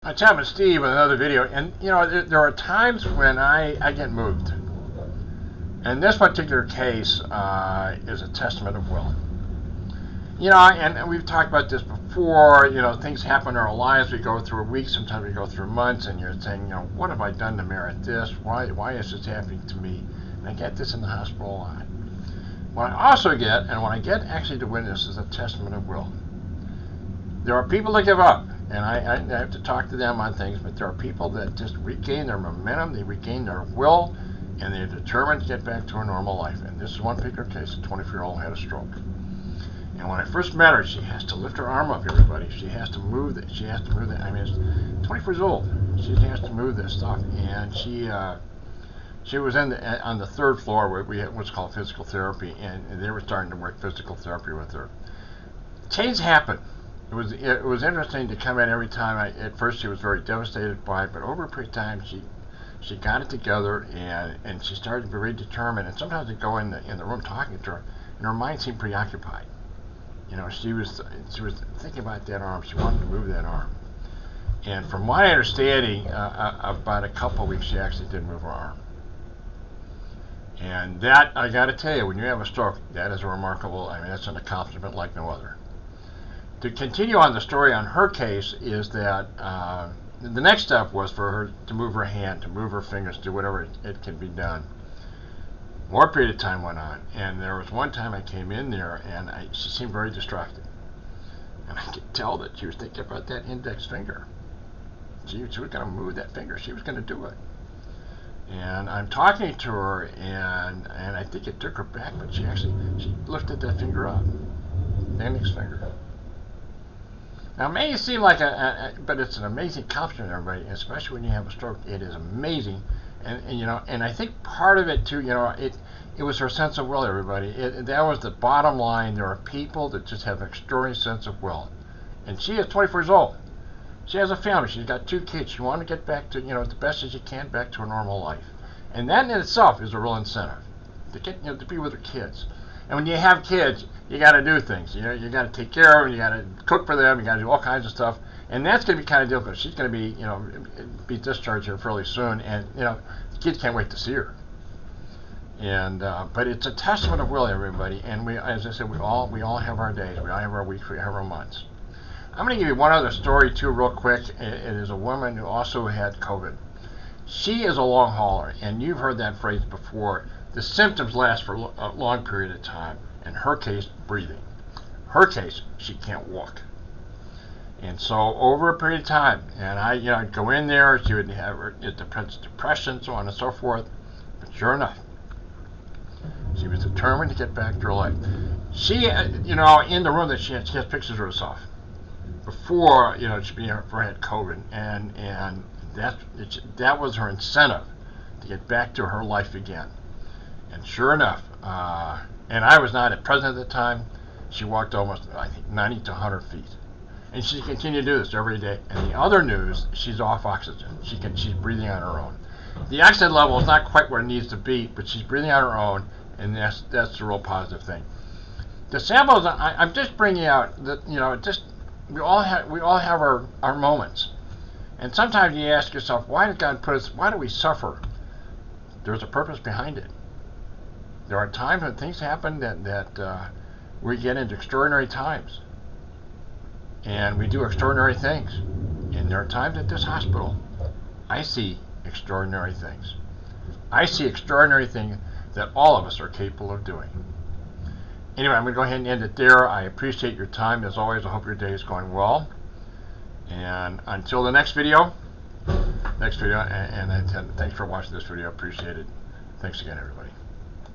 I chat with Steve with another video, and there are times when I get moved, and this particular case is a testament of will. And we've talked about this before. Things happen in our lives. We go through weeks, sometimes we go through months, and you're saying, what have I done to merit this? Why is this happening to me? And I get this in the hospital a lot. What I also get, and what I get actually to witness, is a testament of will. There are people that give up, and I have to talk to them on things, but there are people that just regain their momentum, they regain their will, and they're determined to get back to a normal life. And this is one particular case. A 24-year-old had a stroke. And when I first met her, she has to lift her arm up, everybody. She has to move it. She has to move it. I mean, it's 24 years old. She has to move this stuff. And she was on the third floor where we had what's called physical therapy, and they were starting to work physical therapy with her. Change happened. It was interesting to come in every time. At first, she was very devastated by it, but over a period of time, she got it together, and she started to be very determined. And sometimes I'd go in the room talking to her, and her mind seemed preoccupied. She was thinking about that arm. She wanted to move that arm. And from my understanding, about a couple of weeks, she actually did move her arm. And that, I got to tell you, when you have a stroke, that is a remarkable. I mean, that's an accomplishment like no other. To continue on the story on her case is that the next step was for her to move her hand, to move her fingers, do whatever it can be done. More period of time went on, and there was one time I came in there, and she seemed very distracted. And I could tell that she was thinking about that index finger. She was going to move that finger. She was going to do it. And I'm talking to her, and I think it took her back, but she lifted that finger up, the index finger. Now, it may seem like but it's an amazing accomplishment, everybody, especially when you have a stroke. It is amazing, and I think part of it too, it was her sense of will, everybody. That was the bottom line. There are people that just have an extraordinary sense of will, and she is 24 years old. She has a family. She's got 2 kids. She wanted to get back to, the best as she can, back to a normal life, and that in itself is a real incentive to get, to be with her kids. And when you have kids, you got to do things. You got to take care of them. You got to cook for them. You got to do all kinds of stuff. And that's going to be kind of difficult. She's going to be discharged here fairly soon, and the kids can't wait to see her. And but it's a testament of will, everybody. And we, as I said, we all have our days. We all have our weeks. We have our months. I'm going to give you one other story too, real quick. It is a woman who also had COVID. She is a long hauler, and you've heard that phrase before. The symptoms last for a long period of time. In her case, breathing. Her case, she can't walk. And so over a period of time, and I'd go in there, she would have her depression, so on and so forth. But sure enough, she was determined to get back to her life. She, in the room that she has pictures of herself before, she had COVID, and that was her incentive to get back to her life again. And sure enough, and I was not present at the time, she walked almost, I think, 90 to 100 feet. And she continued to do this every day. And the other news, she's off oxygen. She's breathing on her own. The oxygen level is not quite where it needs to be, but she's breathing on her own, and that's the real positive thing. The samples, I'm just bringing out that, we all have our moments. And sometimes you ask yourself, why did God put us, why do we suffer? There's a purpose behind it. There are times when things happen that we get into extraordinary times, and we do extraordinary things. And there are times at this hospital, I see extraordinary things. I see extraordinary things that all of us are capable of doing. Anyway, I'm going to go ahead and end it there. I appreciate your time. As always, I hope your day is going well. And until the next video, and thanks for watching this video. I appreciate it. Thanks again, everybody.